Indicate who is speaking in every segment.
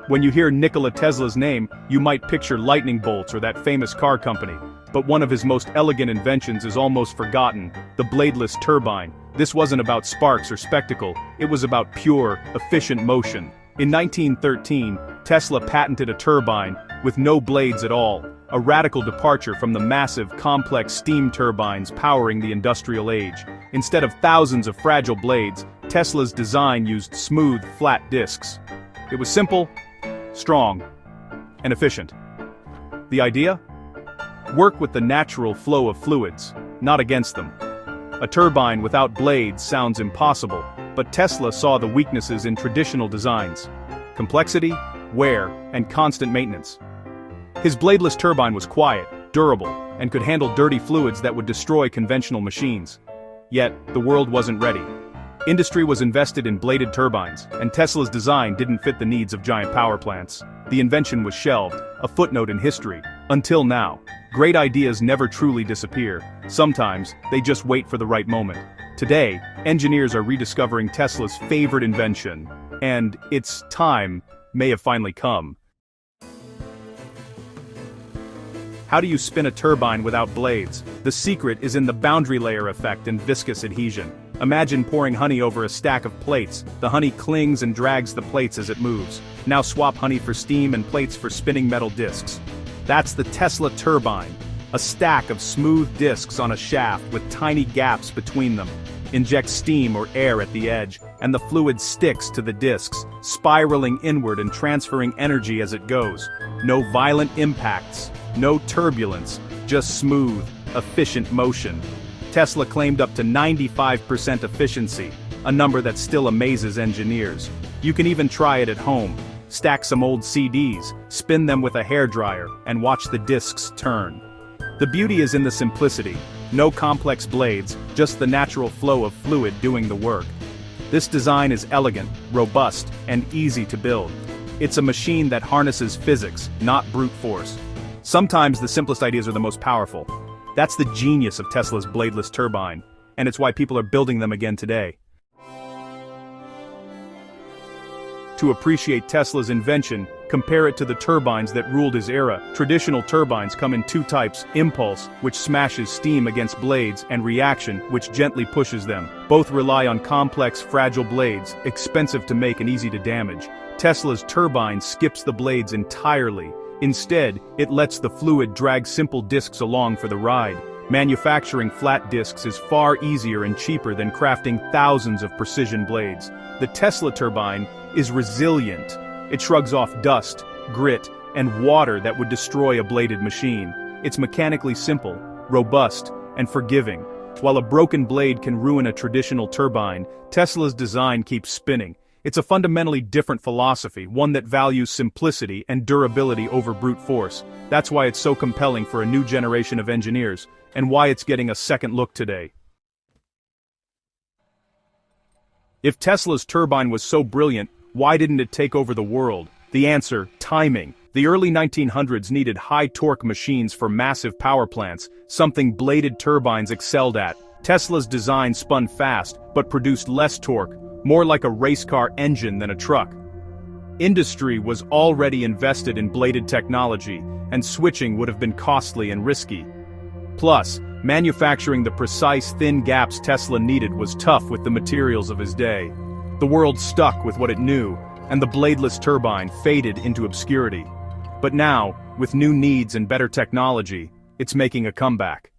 Speaker 1: When you hear Nikola Tesla's name, you might picture lightning bolts or that famous car company. But one of his most elegant inventions is almost forgotten: the bladeless turbine. This wasn't about sparks or spectacle, it was about pure, efficient motion. In 1913, Tesla patented a turbine with no blades at all, a radical departure from the massive, complex steam turbines powering the industrial age. Instead of thousands of fragile blades, Tesla's design used smooth, flat discs. It was simple, strong, and efficient. The idea? Work with the natural flow of fluids, not against them. A turbine without blades sounds impossible, but Tesla saw the weaknesses in traditional designs: complexity, wear, and constant maintenance. His bladeless turbine was quiet, durable, and could handle dirty fluids that would destroy conventional machines. Yet, the world wasn't ready. Industry was invested in bladed turbines, and Tesla's design didn't fit the needs of giant power plants. The invention was shelved, a footnote in history. Until now. Great ideas never truly disappear. Sometimes, they just wait for the right moment. Today, engineers are rediscovering Tesla's favorite invention, and its time may have finally come. How do you spin a turbine without blades? The secret is in the boundary layer effect and viscous adhesion. Imagine pouring honey over a stack of plates. The honey clings and drags the plates as it moves. Now swap honey for steam and plates for spinning metal discs. That's the Tesla turbine, a stack of smooth discs on a shaft with tiny gaps between them. Inject steam or air at the edge, and the fluid sticks to the discs, spiraling inward and transferring energy as it goes. No violent impacts, no turbulence, just smooth, efficient motion. Tesla claimed up to 95% efficiency, a number that still amazes engineers. You can even try it at home. Stack some old CDs, spin them with a hairdryer, and watch the discs turn. The beauty is in the simplicity. No complex blades, just the natural flow of fluid doing the work. This design is elegant, robust, and easy to build. It's a machine that harnesses physics, not brute force. Sometimes the simplest ideas are the most powerful. That's the genius of Tesla's bladeless turbine, and it's why people are building them again today. To appreciate Tesla's invention, compare it to the turbines that ruled his era. Traditional turbines come in two types: impulse, which smashes steam against blades, and reaction, which gently pushes them. Both rely on complex, fragile blades, expensive to make and easy to damage. Tesla's turbine skips the blades entirely. Instead, it lets the fluid drag simple discs along for the ride. Manufacturing flat discs is far easier and cheaper than crafting thousands of precision blades. The Tesla turbine is resilient. It shrugs off dust, grit, and water that would destroy a bladed machine. It's mechanically simple, robust, and forgiving. While a broken blade can ruin a traditional turbine, Tesla's design keeps spinning. It's a fundamentally different philosophy, one that values simplicity and durability over brute force. That's why it's so compelling for a new generation of engineers, and why it's getting a second look today. If Tesla's turbine was so brilliant, why didn't it take over the world? The answer: timing. The early 1900s needed high-torque machines for massive power plants, something bladed turbines excelled at. Tesla's design spun fast, but produced less torque, more like a race car engine than a truck. Industry was already invested in bladed technology, and switching would have been costly and risky. Plus, manufacturing the precise thin gaps Tesla needed was tough with the materials of his day. The world stuck with what it knew, and the bladeless turbine faded into obscurity. But now, with new needs and better technology, it's making a comeback.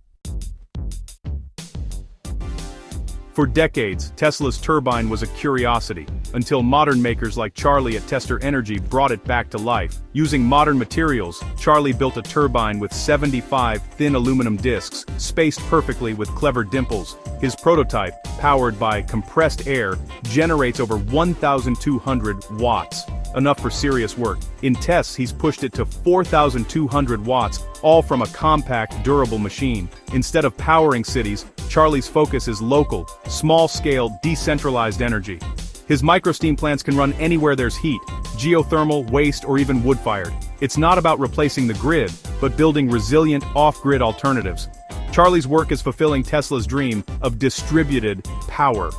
Speaker 1: For decades, Tesla's turbine was a curiosity, until modern makers like Charlie at Tester Energy brought it back to life. Using modern materials, Charlie built a turbine with 75 thin aluminum discs, spaced perfectly with clever dimples. His prototype, powered by compressed air, generates over 1,200 watts, enough for serious work. In tests, he's pushed it to 4,200 watts, all from a compact, durable machine. Instead of powering cities, Charlie's focus is local, small-scale, decentralized energy. His microsteam plants can run anywhere there's heat, geothermal, waste, or even wood-fired. It's not about replacing the grid, but building resilient, off-grid alternatives. Charlie's work is fulfilling Tesla's dream of distributed power.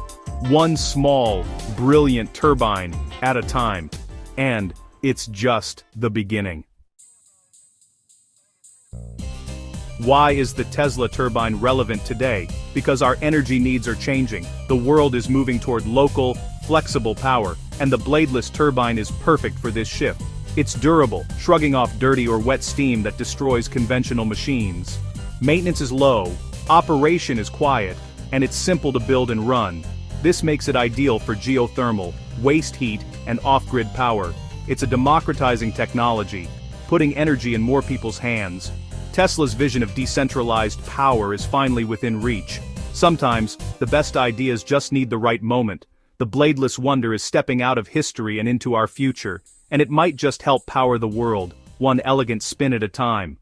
Speaker 1: One small, brilliant turbine at a time. And It's just the beginning. Why is the Tesla turbine relevant today? Because our energy needs are changing. The world is moving toward local, flexible power, and the bladeless turbine is perfect for this shift. It's durable, shrugging off dirty or wet steam that destroys conventional machines. Maintenance is low, operation is quiet, and it's simple to build and run. This makes it ideal for geothermal, waste heat, and off-grid power. It's a democratizing technology, putting energy in more people's hands. Tesla's vision of decentralized power is finally within reach. Sometimes, the best ideas just need the right moment. The bladeless wonder is stepping out of history and into our future, and it might just help power the world, one elegant spin at a time.